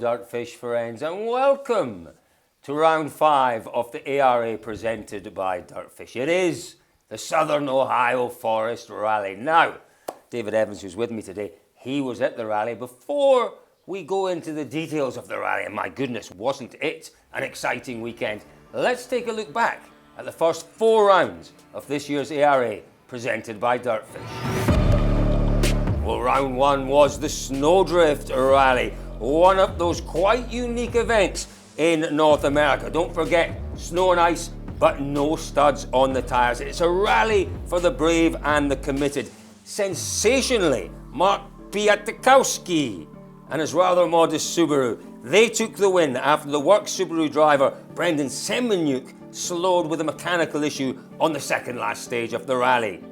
DirtFish friends, and welcome to round 5 of the ARA presented by DirtFish. It is the Southern Ohio Forest Rally. Now, David Evans, who's with me today, he was at the rally. Before we go into the details of the rally, and my goodness, wasn't it an exciting weekend? Let's take a look back at the first 4 rounds of this year's ARA presented by DirtFish. Well, round 1 was the Snowdrift Rally, one of those quite unique events in North America. Don't forget, snow and ice, but no studs on the tyres. It's a rally for the brave and the committed. Sensationally, Mark Piatkowski and his rather modest Subaru, they took the win after the work Subaru driver Brendan Semenyuk slowed with a mechanical issue on the second last stage of the rally.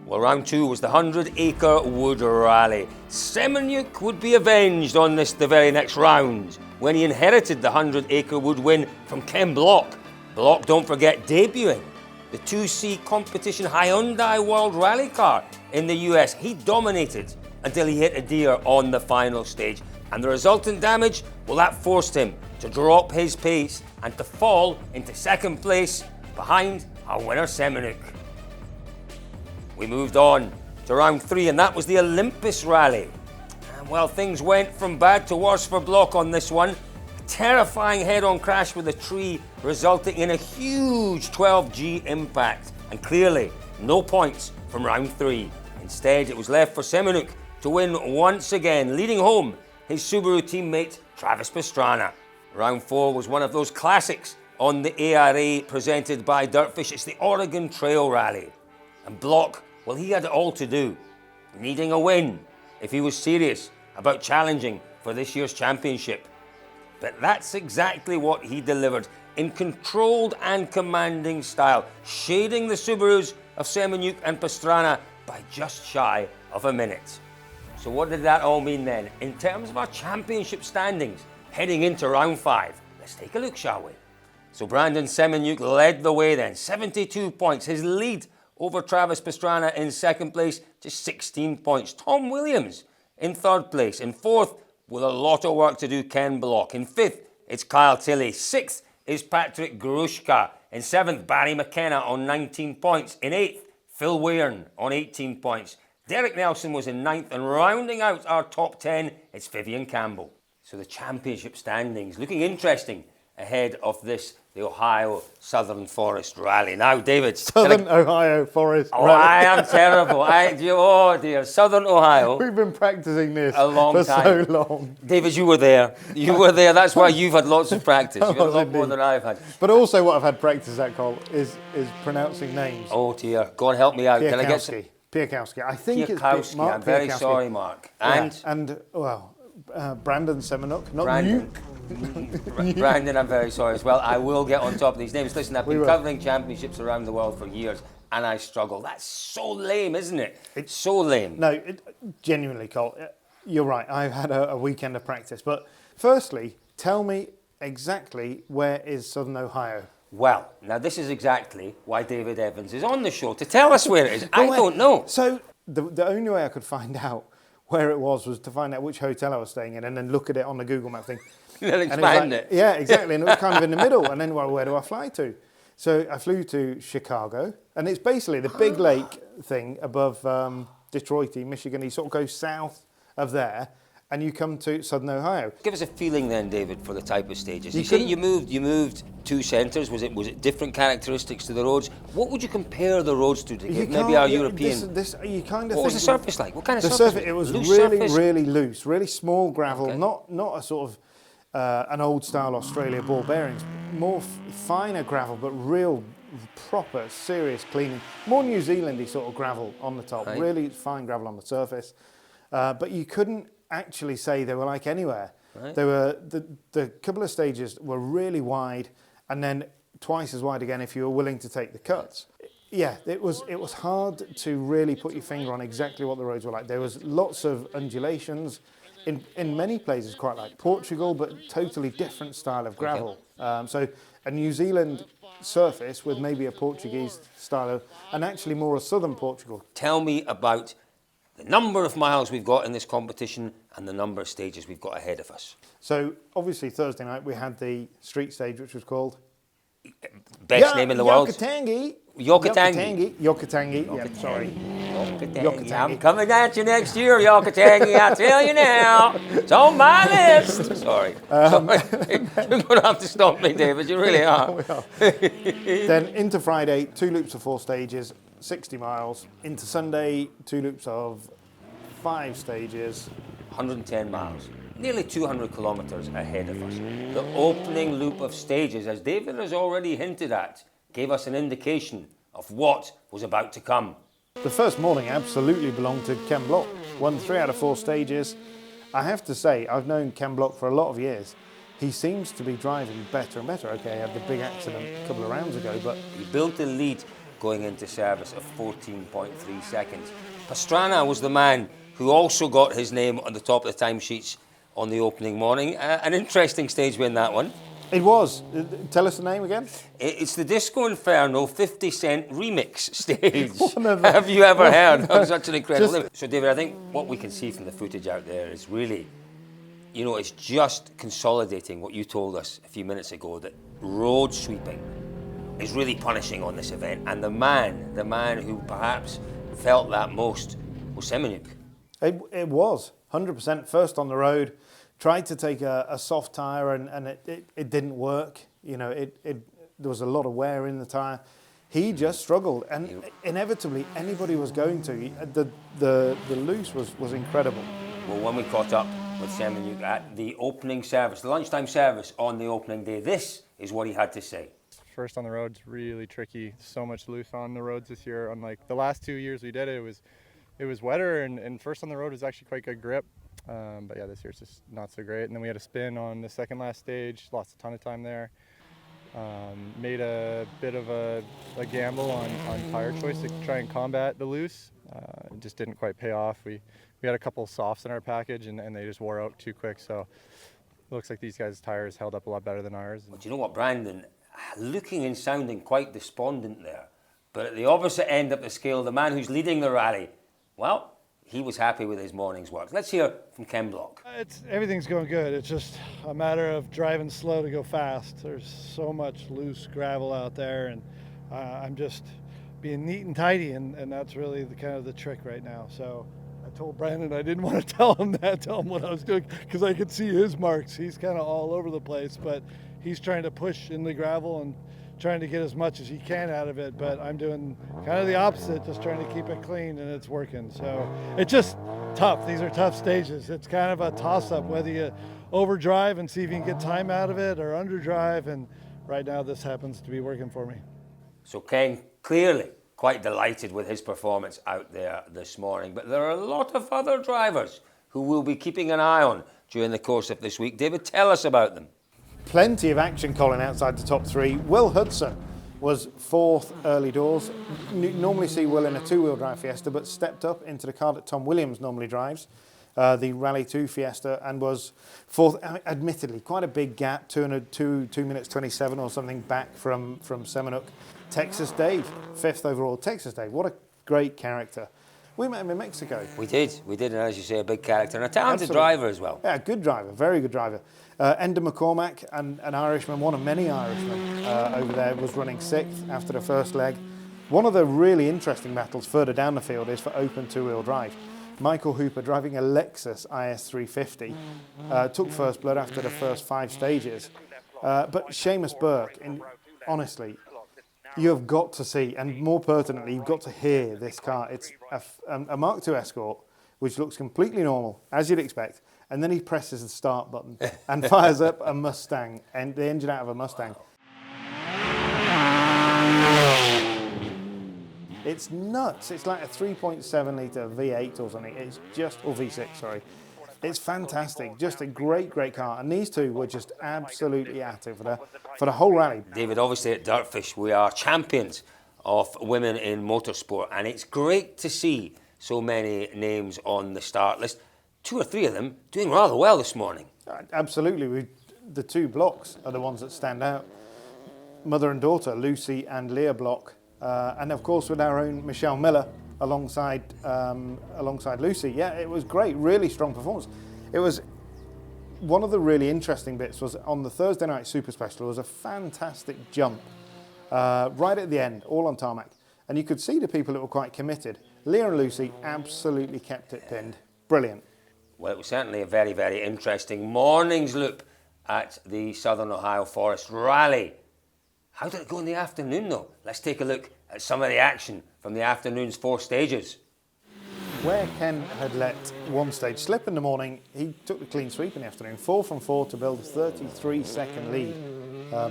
Well, round 2 was the 100-acre wood rally. Semenyuk would be avenged on this the very next round when he inherited the 100-acre wood win from Ken Block. Block, don't forget, debuting the 2C competition Hyundai World Rally car in the US. He dominated until he hit a deer on the final stage. And the resultant damage, well, that forced him to drop his pace and to fall into second place behind our winner Semenyuk. We moved on to round 3, and that was the Olympus Rally. And well, things went from bad to worse for Block on this one. A terrifying head-on crash with a tree resulting in a huge 12G impact. And clearly, no points from round 3. Instead, it was left for Semenyuk to win once again, leading home his Subaru teammate Travis Pastrana. Round 4 was one of those classics on the ARA presented by DirtFish. It's the Oregon Trail Rally. And Block, well, he had it all to do, needing a win if he was serious about challenging for this year's championship. But that's exactly what he delivered in controlled and commanding style, shading the Subarus of Semenyuk and Pastrana by just shy of a minute. So what did that all mean then in terms of our championship standings heading into round 5? Let's take a look, shall we? So Brandon Semenyuk led the way then, 72 points. His lead over Travis Pastrana in second place, just 16 points. Tom Williams in third place. In fourth, with a lot of work to do, Ken Block. In fifth, it's Kyle Tilley. Sixth is Patrick Grushka. In seventh, Barry McKenna on 19 points. In eighth, Phil Weirn on 18 points. Derek Nelson was in ninth, and rounding out our top 10, it's Vivian Campbell. So the championship standings looking interesting ahead of this, the Ohio Southern Forest Rally. Now, David. Southern Ohio Forest Rally. I am terrible. Oh dear, Southern Ohio. We've been practicing this a long for time. so long. David, you were there. You were there. That's why you've had lots of practice. You've had a lot more than I've had. But also what I've had practice at, Cole, is pronouncing names. Oh dear. God help me out. Can I get some? Piakowski. I think Piakowski. It's Mark I'm very Piakowski. sorry, Mark. Brandon Semenyuk, not Brandon. Nuke. Brandon, I'm very sorry as well. I will get on top of these names. Listen, I've been covering championships around the world for years, and I struggle. That's so lame, isn't it? It's so lame. No, genuinely, Cole, you're right. I've had a weekend of practice. But firstly, tell me exactly where is Southern Ohio? Well, now this is exactly why David Evans is on the show, to tell us where it is. I don't know. So the only way I could find out where it was to find out which hotel I was staying in and then look at it on the Google Map thing. Then expand it. Yeah, exactly. And it was kind of in the middle. And then, well, where do I fly to? So I flew to Chicago. And it's basically the big lake thing above Detroit, Michigan. You sort of go south of there and you come to Southern Ohio. Give us a feeling then, David, for the type of stages. You say you moved 2 centres. Was it different characteristics to the roads? What would you compare the roads to give maybe our European? What was the surface like? What kind of surface? It was loose really, surface? really loose, really small gravel, Okay. not a sort of an old style Australia ball bearings, more finer gravel, but real proper, serious cleaning. More New Zealandy sort of gravel on the top, Right. really fine gravel on the surface. But you couldn't actually say they were like anywhere. Right. They were the couple of stages were really wide, and then twice as wide again if you were willing to take the cuts. Yeah, it was hard to really put your finger on exactly what the roads were like. There was lots of undulations. In many places, quite like Portugal, but totally different style of gravel. So a New Zealand surface with maybe a Portuguese style of, and actually more a southern Portugal. Tell me about the number of miles we've got in this competition and the number of stages we've got ahead of us. So obviously Thursday night we had the street stage, which was called Best name in the world. Yokatangi. Yokatangi. Yokatangi. Yeah, sorry. Yokatangi. I'm coming at you next year, Yokatangi. I tell you now. It's on my list. Sorry. You're going to have to stop me, David. You really are. We are. Then into Friday, 2 loops of 4 stages, 60 miles. Into Sunday, 2 loops of 5 stages. 110 miles. Nearly 200 kilometres ahead of us. The opening loop of stages, as David has already hinted at, gave us an indication of what was about to come. The first morning absolutely belonged to Ken Block. Won 3 out of 4 stages. I have to say, I've known Ken Block for a lot of years. He seems to be driving better and better. Okay, he had the big accident a couple of rounds ago, but He built a lead going into service of 14.3 seconds. Pastrana was the man who also got his name on the top of the timesheets on the opening morning. An interesting stage win, that one. it was. Tell us the name again. It's the Disco Inferno 50 Cent remix stage. Have you ever heard? That was such an incredible name. So, David, I think what we can see from the footage out there is really, you know, it's just consolidating what you told us a few minutes ago, that road sweeping is really punishing on this event. And the man who perhaps felt that most was Semenuk. It was 100% first on the road. Tried to take a soft tyre and it didn't work. You know, there was a lot of wear in the tyre. He just struggled, and inevitably anybody was going to. The loose was incredible. Well, when we caught up with Semenuk at the opening service, the lunchtime service on the opening day, this is what he had to say. First on the road's really tricky. So much loose on the roads this year. Unlike the last 2 years we did it, it was wetter, and first on the road was actually quite good grip. But yeah, this year's just not so great. And then we had a spin on the second last stage, lost a ton of time there. Made a bit of a gamble on tire choice to try and combat the loose. It just didn't quite pay off. We had a couple softs in our package, and they just wore out too quick. So it looks like these guys' tires held up a lot better than ours. But you know what, Brandon, looking and sounding quite despondent there, but at the opposite end of the scale, the man who's leading the rally, well, he was happy with his morning's work. Let's hear from Ken Block. Everything's going good. It's just a matter of driving slow to go fast. There's so much loose gravel out there, and I'm just being neat and tidy, and that's really the trick right now. So I told Brandon I didn't want to tell him what I was doing, because I could see his marks. He's kind of all over the place, but he's trying to push in the gravel and trying to get as much as he can out of it, but I'm doing kind of the opposite, just trying to keep it clean, and it's working. So it's just tough. These are tough stages. It's kind of a toss-up whether you overdrive and see if you can get time out of it, or underdrive, and right now this happens to be working for me. So Ken, clearly quite delighted with his performance out there this morning, but there are a lot of other drivers who we'll be keeping an eye on during the course of this week. David, tell us about them. Plenty of action, Colin, outside the top 3. Will Hudson was 4th early doors. Normally see Will in a 2-wheel drive Fiesta, but stepped up into the car that Tom Williams normally drives, the Rally 2 Fiesta, and was 4th. Admittedly, quite a big gap, 2 minutes 27 or something back from Semenuk. Texas Dave, 5th overall. Texas Dave, what a great character. We met him in Mexico. We did, and as you say, a big character and a talented Absolutely. driver as well. Yeah, good driver, very good driver. Enda McCormack, an Irishman, one of many Irishmen over there, was running 6th after the first leg. One of the really interesting battles further down the field is for open 2-wheel drive. Michael Hooper, driving a Lexus IS350, took first blood after the first 5 stages. But Seamus Burke, honestly, you have got to see, and more pertinently, you've got to hear this car. It's a Mark II Escort, which looks completely normal, as you'd expect, and then he presses the start button and fires up a Mustang, and the engine out of a Mustang. It's nuts. It's like a 3.7 litre V8 or something. It's just, or V6, sorry. It's fantastic. Just a great, great car. And these two were just absolutely at it for the whole rally. David, obviously at DirtFish, we are champions of women in motorsport, and it's great to see so many names on the start list. 2 or 3 of them doing rather well this morning. Absolutely. The 2 blocks are the ones that stand out. Mother and daughter, Lucy and Leah Block. And of course with our own Michelle Miller, alongside Lucy. Yeah, it was great, really strong performance. It was one of the really interesting bits was on the Thursday night Super Special. There was a fantastic jump right at the end, all on tarmac, and you could see the people that were quite committed. Leah and Lucy absolutely kept it pinned. Brilliant. Well, it was certainly a very, very interesting morning's loop at the Southern Ohio Forest Rally. How did it go in the afternoon, though? Let's take a look at some of the action from the afternoon's 4 stages. Where Ken had let one stage slip in the morning, he took the clean sweep in the afternoon, 4 from 4 to build a 33-second lead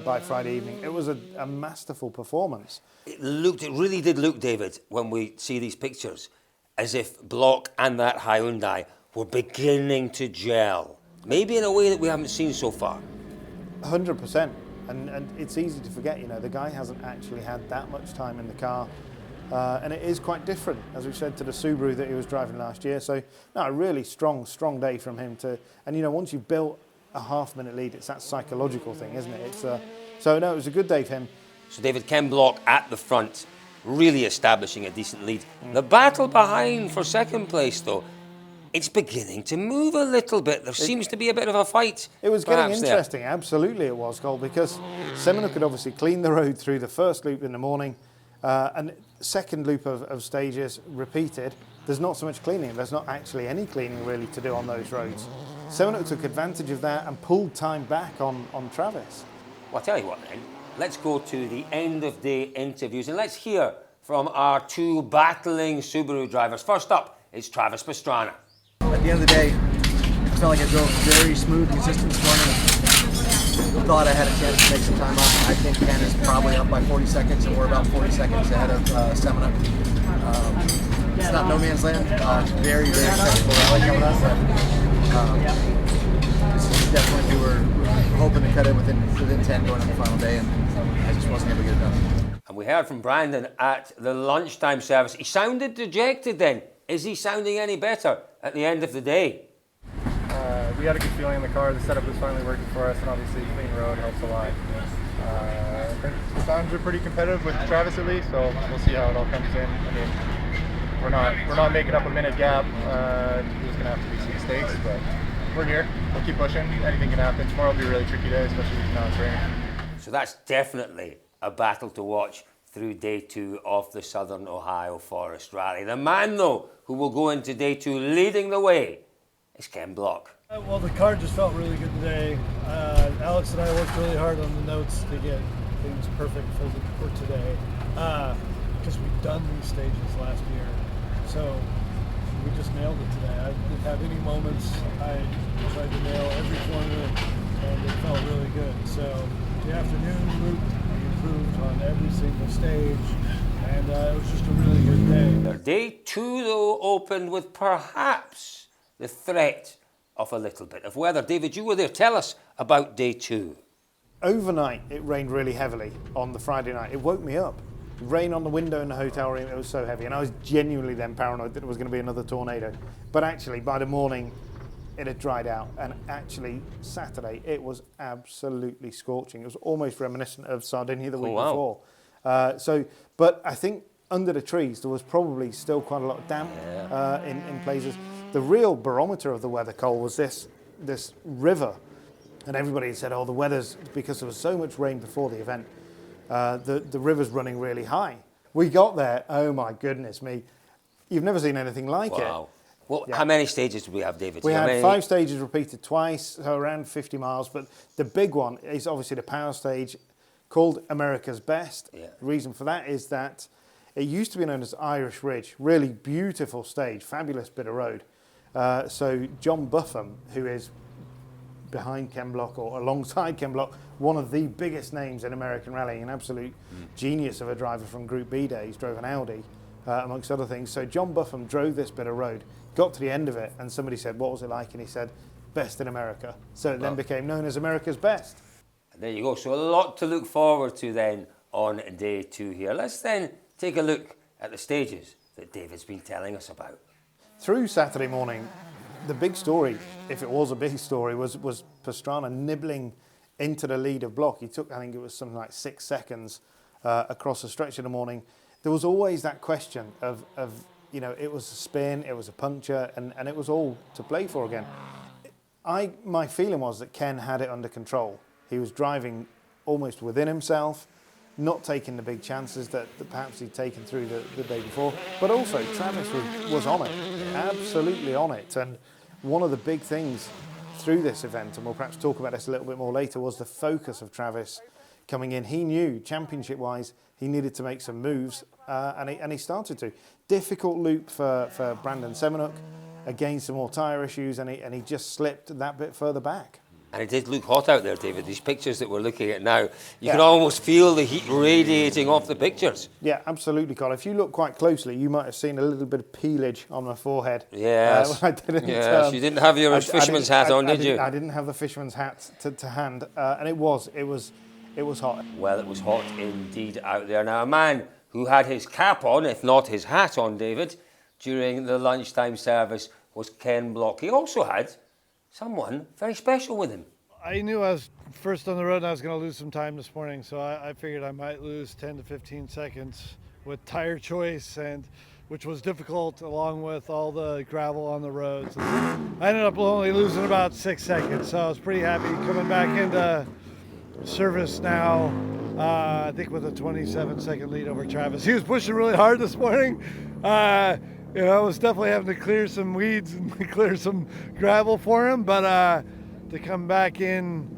by Friday evening. It was a masterful performance. It really did look, David, when we see these pictures, as if Block and that Hyundai were beginning to gel. Maybe in a way that we haven't seen so far. 100%. And it's easy to forget, the guy hasn't actually had that much time in the car. And it is quite different, as we said, to the Subaru that he was driving last year. So, no, a really strong day from him to. And once you've built a half-minute lead, it's that psychological thing, isn't it? So no, it was a good day for him. So David, Ken Block at the front, really establishing a decent lead. The battle behind for second place, though, it's beginning to move a little bit. There seems to be a bit of a fight. It was getting interesting. Absolutely, it was, Cole, because Seminole could obviously clean the road through the first loop in the morning. And second loop of stages repeated, there's not so much cleaning. There's not actually any cleaning really to do on those roads. Seminole took advantage of that and pulled time back on Travis. Well, I'll tell you what then, let's go to the end of day interviews and let's hear from our 2 battling Subaru drivers. First up, it's Travis Pastrana. At the end of the day, I felt like I drove very smooth, consistent this morning. Thought I had a chance to make some time up. I think Ken is probably up by 40 seconds, and we're about 40 seconds ahead of Seminole. It's not no man's land. It's very, very technical rally coming up, but this is definitely we were hoping to cut it within 10 going on the final day, and I just wasn't able to get it done. And we heard from Brandon at the lunchtime service. He sounded dejected then. Is he sounding any better at the end of the day? We had a good feeling in the car. The setup was finally working for us, and obviously clean road helps a lot. I think the times are pretty competitive with Travis at least, so we'll see how it all comes in. I mean, we're not making up a minute gap. There's gonna have to be some mistakes, but we're here. We'll keep pushing. Anything can happen. Tomorrow will be a really tricky day, especially now it's raining. So that's definitely a battle to watch through day 2 of the Southern Ohio Forest Rally. The man, though, who will go into day 2 leading the way is Ken Block. Well, the car just felt really good today. Alex and I worked really hard on the notes to get things perfect for today because we've done these stages last year. So we just nailed it today. I didn't have any moments. I tried to nail every corner and it felt really good. So the afternoon loop, we improved on every single stage and it was just a really good day. Their day 2, though, opened with perhaps the threat of a little bit of weather. David, you were there. Tell us about day 2. Overnight, it rained really heavily on the Friday night. It woke me up. Rain on the window in the hotel room, it was so heavy. And I was genuinely then paranoid that it was going to be another tornado. But actually, by the morning, it had dried out. And actually, Saturday, it was absolutely scorching. It was almost reminiscent of Sardinia the week before. But I think under the trees, there was probably still quite a lot of damp in places. The real barometer of the weather, Cole, was this river. And everybody said, the weather's, because there was so much rain before the event, the river's running really high. We got there, oh my goodness me. You've never seen anything like it. Well, how many stages did we have, David? We had 5 stages repeated twice, so around 50 miles. But the big one is obviously the power stage called America's Best. Yeah. The reason for that is that it used to be known as Irish Ridge. Really beautiful stage, fabulous bit of road. So John Buffum, who is behind Ken Block or alongside Ken Block, one of the biggest names in American rallying, an absolute genius of a driver from Group B days, drove an Audi, amongst other things. So John Buffum drove this bit of road, got to the end of it, and somebody said, what was it like? And he said, best in America. So it then became known as America's Best. And there you go. So a lot to look forward to then on day 2 here. Let's then take a look at the stages that David's been telling us about. Through Saturday morning, the big story, if it was a big story, was Pastrana nibbling into the lead of Block. He took, I think it was something like 6 seconds across the stretch in the morning. There was always that question of You know, it was a spin, it was a puncture, and it was all to play for again. My feeling was that Ken had it under control. He was driving almost within himself, not taking the big chances that perhaps he'd taken through the day before. But also, Travis was on it, absolutely on it. And one of the big things through this event, and we'll perhaps talk about this a little bit more later, was the focus of Travis coming in. He knew, championship-wise, he needed to make some moves, and he started to. Difficult loop for Brandon Semenuk, again some more tyre issues, and he just slipped that bit further back. And it did look hot out there, David. These pictures that we're looking at now, you can almost feel the heat radiating off the pictures. Yeah, absolutely, Colin. If you look quite closely, you might have seen a little bit of peelage on my forehead. Yes. I didn't, yes, you didn't have your fisherman's hat on, did you? I didn't have the fisherman's hat to hand, and it was hot. Well, it was hot indeed out there. Now, a man who had his cap on, if not his hat on, David, during the lunchtime service was Ken Block. He also had someone very special with him. I knew I was first on the road and I was going to lose some time this morning, so I figured I might lose 10 to 15 seconds with tire choice, and which was difficult along with all the gravel on the roads. I ended up only losing about 6 seconds, so I was pretty happy coming back into service now. I think with a 27-second lead over Travis. He was pushing really hard this morning. You know, I was definitely having to clear some weeds and clear some gravel for him, but to come back in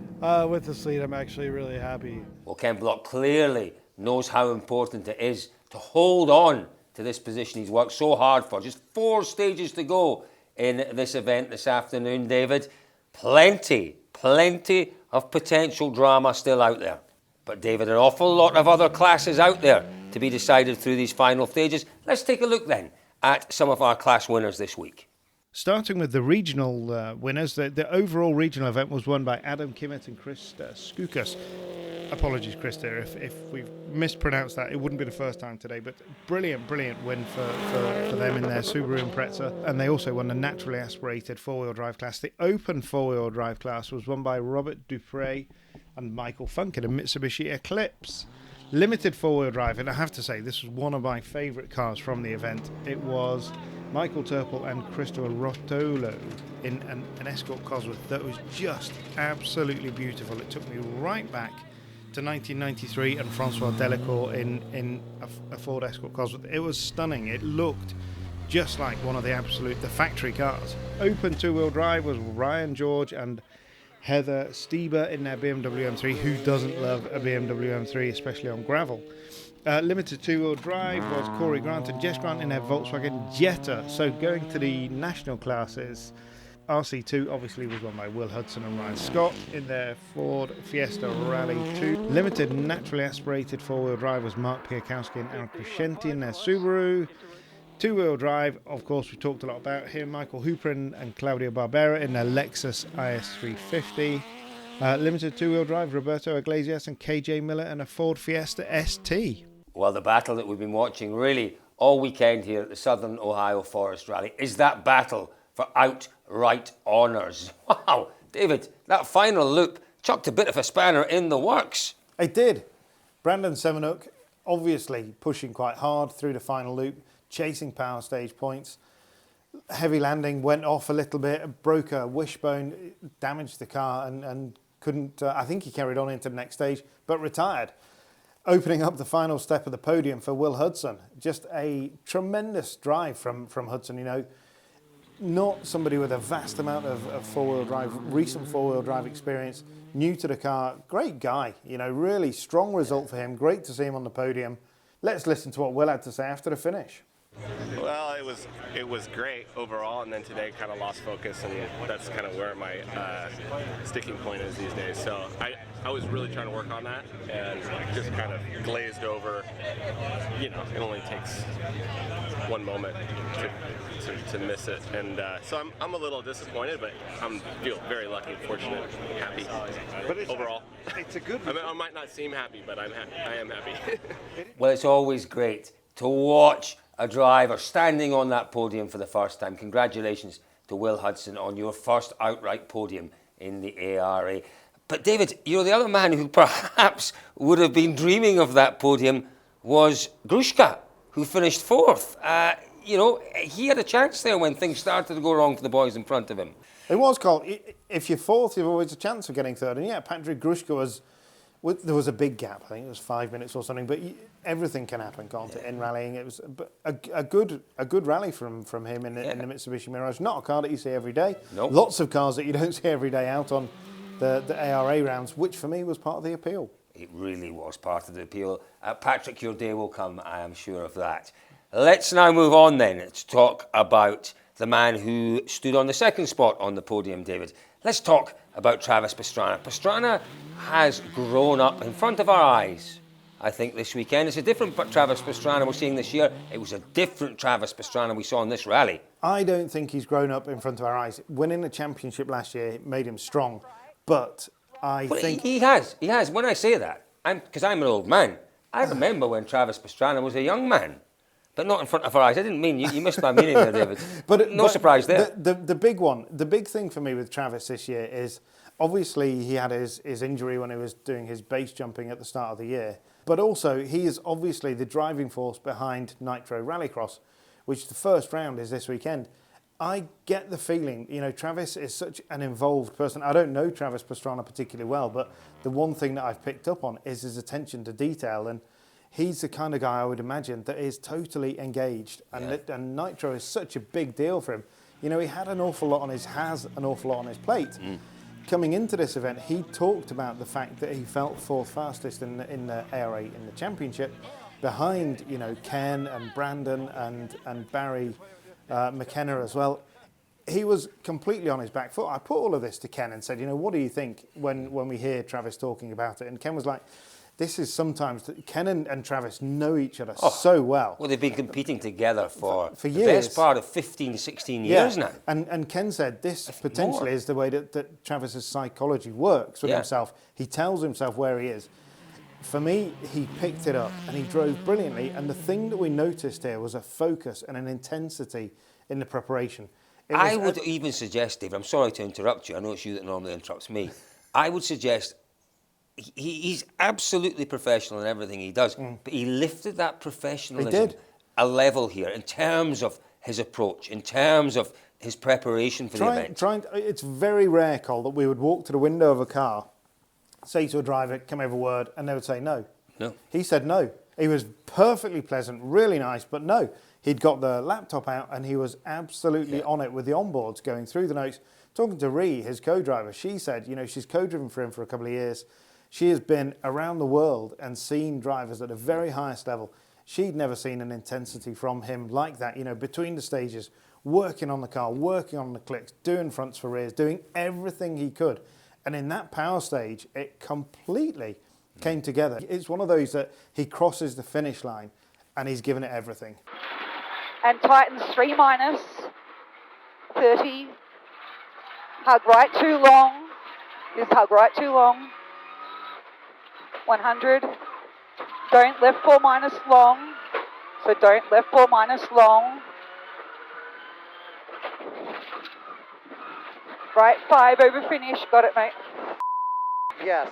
with this lead, I'm actually really happy. Well, Ken Block clearly knows how important it is to hold on to this position he's worked so hard for. Just 4 stages to go in this event this afternoon, David. Plenty of potential drama still out there. But David, an awful lot of other classes out there to be decided through these final stages. Let's take a look then at some of our class winners this week. Starting with the regional winners, the overall regional event was won by Adam Kimmett and Chris Skoukas. Apologies, Krista, if we've mispronounced that. It wouldn't be the first time today, but brilliant win for them in their Subaru Impreza. And they also won the naturally aspirated four-wheel drive class. The open four-wheel drive class was won by Robert Dupre and Michael Funk in a Mitsubishi Eclipse. Limited four-wheel drive, and I have to say, this was one of my favourite cars from the event. It was Michael Turple and Christopher Rotolo in an Escort Cosworth that was just absolutely beautiful. It took me right back to 1993 and Francois Delacour in a Ford Escort Cosworth. It was stunning. It looked just like one of the factory cars. Open two-wheel drive was Ryan George and Heather Stieber in their BMW M3. Who doesn't love a BMW M3, especially on gravel? Limited two-wheel drive was Corey Grant and Jess Grant in their Volkswagen Jetta. So going to the national classes, RC2 obviously was won by Will Hudson and Ryan Scott in their Ford Fiesta Rally 2. Limited naturally aspirated four-wheel drive was Mark Piakowski and Aaron Crescenti in their Subaru. Two-wheel drive, of course, we talked a lot about him. Michael Hooper and Claudio Barbera in their Lexus IS350. Limited two-wheel drive, Roberto Iglesias and KJ Miller in a Ford Fiesta ST. Well, the battle that we've been watching really all weekend here at the Southern Ohio Forest Rally is that battle for outright honours. Wow, David, that final loop chucked a bit of a spanner in the works. It did. Brandon Semenuk obviously pushing quite hard through the final loop, chasing power stage points. Heavy landing, went off a little bit, broke a wishbone, damaged the car and couldn't, I think he carried on into the next stage, but retired. Opening up the final step of the podium for Will Hudson. Just a tremendous drive from Hudson, you know. Not somebody with a vast amount of four-wheel drive, recent four-wheel drive experience, new to the car. Great guy, you know, really strong result for him. Great to see him on the podium. Let's listen to what Will had to say after the finish. Well, it was great overall, and then today kind of lost focus, and that's kind of where my sticking point is these days. So I was really trying to work on that, and just kind of glazed over. You know, it only takes one moment to miss it, and so I'm a little disappointed, but I feel very lucky, fortunate, happy. But overall, it's a good. I might not seem happy, but I am happy. Well, it's always great to watch a driver standing on that podium for the first time. Congratulations to Will Hudson on your first outright podium in the ARA. But David, you know, the other man who perhaps would have been dreaming of that podium was Grushka, who finished fourth. you know, he had a chance there when things started to go wrong for the boys in front of him. It was, Carl. If you're fourth, you've always a chance of getting third. And yeah, Patrick Grushka was, there was a big gap. I think it was 5 minutes or something. But everything can happen, can't it? In rallying, it was a good rally from him in the Mitsubishi Mirage. Not a car that you see every day. Nope. Lots of cars that you don't see every day out on the ARA rounds, which for me was part of the appeal. It really was part of the appeal. Patrick, your day will come, I am sure of that. Let's now move on then to talk about the man who stood on the second spot on the podium, David. Let's talk about Travis Pastrana. Pastrana has grown up in front of our eyes, I think, this weekend. It's a different Travis Pastrana we're seeing this year. It was a different Travis Pastrana we saw in this rally. I don't think he's grown up in front of our eyes. Winning the championship last year made him strong, but I think... He has. When I say that, because I'm an old man, I remember when Travis Pastrana was a young man. But not in front of our eyes. I didn't mean, you missed my meaning there, David. But surprise there. The big thing for me with Travis this year is, obviously he had his injury when he was doing his base jumping at the start of the year. But also, he is obviously the driving force behind Nitro Rallycross, which the first round is this weekend. I get the feeling, you know, Travis is such an involved person. I don't know Travis Pastrana particularly well, but the one thing that I've picked up on is his attention to detail. And he's the kind of guy I would imagine that is totally engaged, and Nitro is such a big deal for him. You know, he has an awful lot on his plate. Coming into this event, he talked about the fact that he felt fourth fastest in the ARA in the championship, behind, you know, Ken and Brandon and Barry McKenna as well. He was completely on his back foot. I put all of this to Ken and said, you know, what do you think when we hear Travis talking about it? And Ken was like, this is sometimes, Ken and Travis know each other so well. Well, they've been competing together for years. The best part of 15, 16 years now. And Ken said this potentially is the way that Travis's psychology works with himself. He tells himself where he is. For me, he picked it up and he drove brilliantly. And the thing that we noticed here was a focus and an intensity in the preparation. I would even suggest, David, I'm sorry to interrupt you. I know it's you that normally interrupts me. I would suggest he's absolutely professional in everything he does, but he lifted that professionalism a level here in terms of his approach, in terms of his preparation for the event. It's very rare, Cole, that we would walk to the window of a car, say to a driver, come over a word, and they would say no. No. He said no. He was perfectly pleasant, really nice, but no. He'd got the laptop out and he was absolutely on it with the onboards, going through the notes. Talking to Ree, his co-driver, she said, you know, she's co-driven for him for a couple of years. She has been around the world and seen drivers at the very highest level. She'd never seen an intensity from him like that, you know, between the stages, working on the car, working on the clicks, doing fronts for rears, doing everything he could. And in that power stage, it completely came together. It's one of those that he crosses the finish line and he's given it everything. And tightens 3 minus, 30, hug right too long, just hug right too long. 100, don't left 4 minus long, so don't left 4 minus long. Right 5 over finish, got it mate. Yes.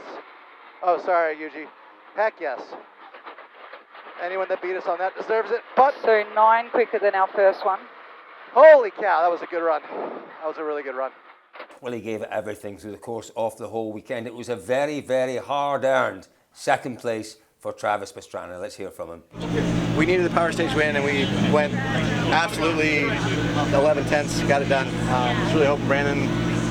Oh, sorry, Yuji. Heck yes. Anyone that beat us on that deserves it, but... So 9 quicker than our first one. Holy cow, that was a good run. That was a really good run. Well, he gave it everything through the course of the whole weekend. It was a very, very hard-earned second place for Travis Pastrana. Let's hear from him. We needed the power stage win, and we went absolutely 11 tenths, got it done. Just really hoping Brandon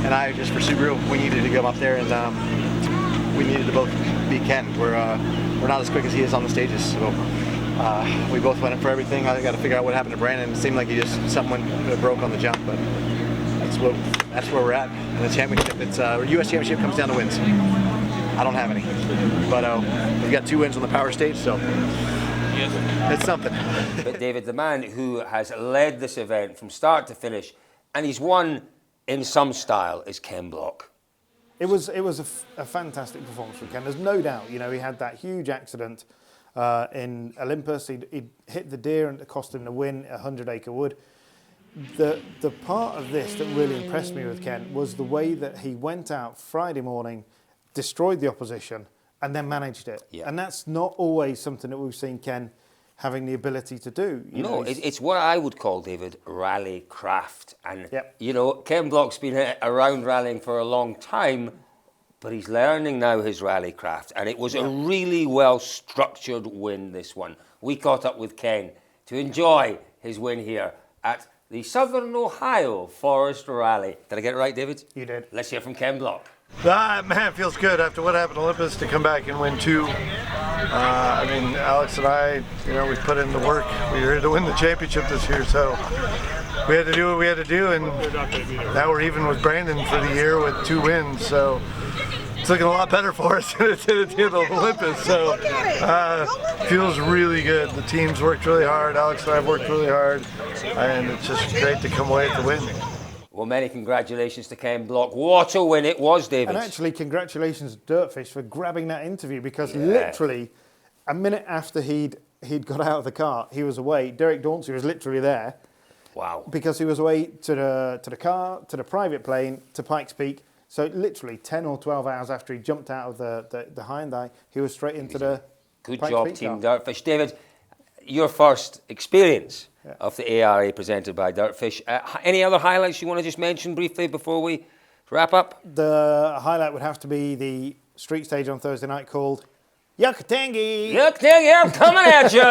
and I, just for Subaru, we needed to go up there, and we needed to both beat Ken. We're not as quick as he is on the stages, so we both went in for everything. I got to figure out what happened to Brandon. It seemed like something broke on the jump, but that's where we're at in the championship. It's U.S. championship comes down to wins. I don't have any, but we've got 2 wins on the power stage, so it's something. But David, the man who has led this event from start to finish, and he's won in some style, is Ken Block. It was a fantastic performance from Ken. There's no doubt. You know, he had that huge accident in Olympus. He'd hit the deer and it cost him the win at 100 Acre Wood. The part of this that really impressed me with Ken was the way that he went out Friday morning, destroyed the opposition, and then managed it. Yeah. And that's not always something that we've seen Ken having the ability to do. You know, It's what I would call, David, rally craft. And, Yep. you know, Ken Block's been around rallying for a long time, but he's learning now his rally craft. And it was a really well-structured win, this one. We caught up with Ken to enjoy his win here at the Southern Ohio Forest Rally. Did I get it right, David? You did. Let's hear from Ken Block. Man, feels good after what happened to Olympus to come back and win 2. I mean, Alex and I, you know, we put in the work. We were here to win the championship this year, so we had to do what we had to do, and now we're even with Brandon for the year with 2 wins. So it's looking a lot better for us than it did at the Olympus. So feels really good. The team's worked really hard. Alex and I have worked really hard, and it's just great to come away with the win. Well, many congratulations to Ken Block. What a win it was, David. And actually, congratulations to DirtFish for grabbing that interview, because literally a minute after he'd got out of the car, he was away. Derek Dauncey was literally there. Wow. Because he was away to the car, to the private plane, to Pikes Peak. So literally 10 or 12 hours after he jumped out of the Hyundai, he was straight into the Good Pikes job, Peak Team car. DirtFish. David, your first experience of the ARA presented by DirtFish. Any other highlights you want to just mention briefly before we wrap up? The highlight would have to be the street stage on Thursday night called Yucatangi. Yucatangi, I'm coming at you!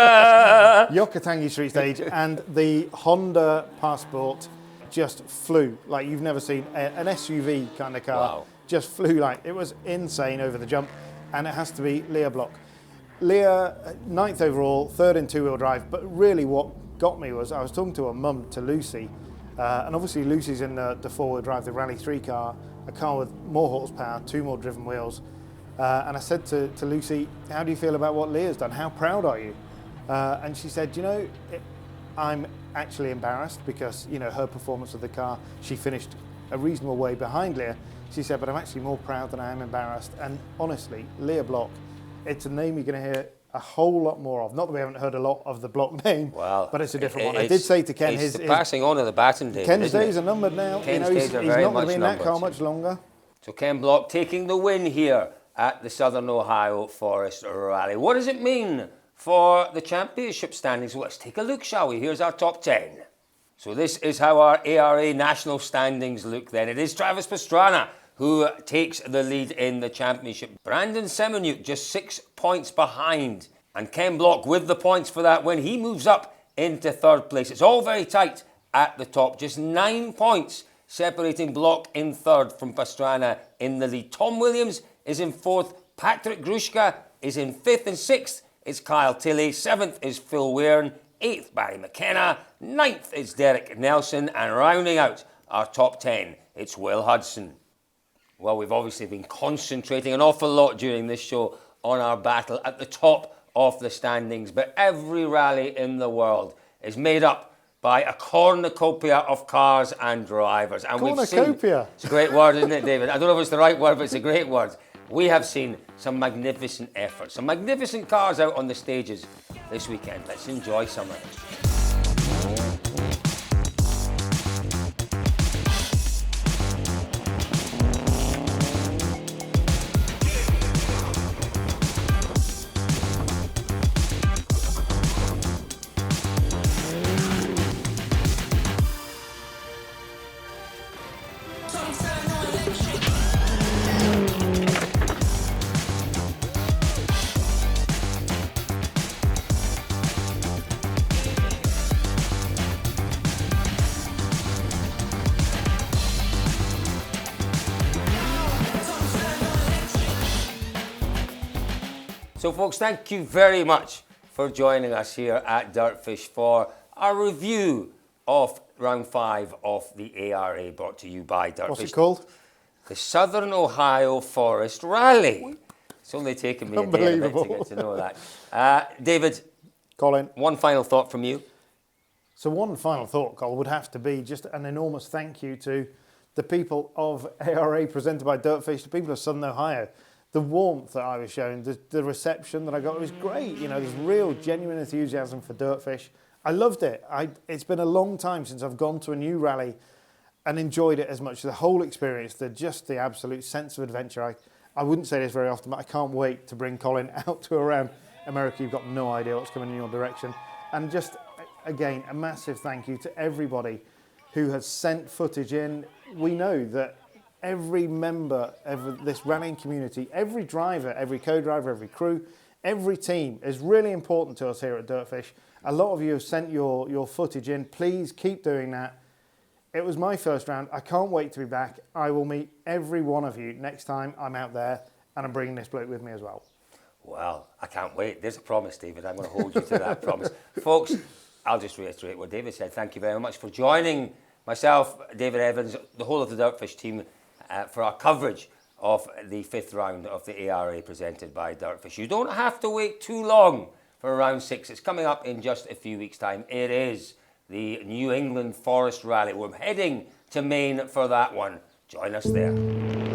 Yucatangi street stage, and the Honda Passport just flew like you've never seen. An SUV kind of car just flew like, it was insane over the jump. And it has to be Leah Block. Leah, 9th overall, 3rd in 2-wheel drive, but really what got me was I was talking to her mum, to Lucy, and obviously Lucy's in the 4-wheel drive, the Rally 3 car, a car with more horsepower, 2 more driven wheels. And I said to Lucy, how do you feel about what Leah's done? How proud are you? And she said, you know, I'm actually embarrassed because, you know, her performance of the car, she finished a reasonable way behind Leah. She said, but I'm actually more proud than I am embarrassed. And honestly, Leah Block, it's a name you're going to hear a whole lot more of. Not that we haven't heard a lot of the Block name, but it's a different one. I did say to Ken, his passing on of the baton, David. Ken's days are numbered now. Ken's you know, days are he's very not going much to be in that car numbered. much longer. So Ken Block taking the win here at the Southern Ohio Forest Rally. What does it mean for the championship standings? Well, let's take a look, shall we? Here's our top 10. So this is how our ARA national standings look then. It is Travis Pastrana who takes the lead in the championship. Brandon Semenuk just 6 points behind. And Ken Block with the points for that win. He moves up into 3rd place. It's all very tight at the top. Just 9 points separating Block in 3rd from Pastrana in the lead. Tom Williams is in 4th. Patrick Grushka is in 5th, and 6th is Kyle Tilley. 7th is Phil Wearn. 8th, Barry McKenna. 9th is Derek Nelson. And rounding out our top 10, it's Will Hudson. Well, we've obviously been concentrating an awful lot during this show on our battle at the top of the standings, but every rally in the world is made up by a cornucopia of cars and drivers. And Cornucopia? It's a great word, isn't it, David? I don't know if it's the right word, but it's a great word. We have seen some magnificent efforts, some magnificent cars out on the stages this weekend. Let's enjoy some of it. So folks, thank you very much for joining us here at DirtFish for our review of round 5 of the ARA, brought to you by DirtFish. What's it called? The Southern Ohio Forest Rally. It's only taken me a day and a bit to get to know that. David, Colin, one final thought from you. So one final thought, Colin, would have to be just an enormous thank you to the people of ARA presented by DirtFish, the people of Southern Ohio. The warmth that I was shown, the reception that I got was great. You know, there's real, genuine enthusiasm for DirtFish. I loved it. It's been a long time since I've gone to a new rally and enjoyed it as much. The whole experience, the absolute sense of adventure. I wouldn't say this very often, but I can't wait to bring Colin out to a round America, you've got no idea what's coming in your direction. And just, again, a massive thank you to everybody who has sent footage in. We know that every member of this rallying community, every driver, every co-driver, every crew, every team is really important to us here at DirtFish. A lot of you have sent your footage in. Please keep doing that. It was my first round. I can't wait to be back. I will meet every one of you next time I'm out there, and I'm bringing this bloke with me as well. Well, I can't wait. There's a promise, David. I'm going to hold you to that promise. Folks, I'll just reiterate what David said. Thank you very much for joining myself, David Evans, the whole of the DirtFish team for our coverage of the 5th round of the ARA presented by DirtFish. You don't have to wait too long for round 6. It's coming up in just a few weeks' time. It is the New England Forest Rally. We're heading to Maine for that one. Join us there.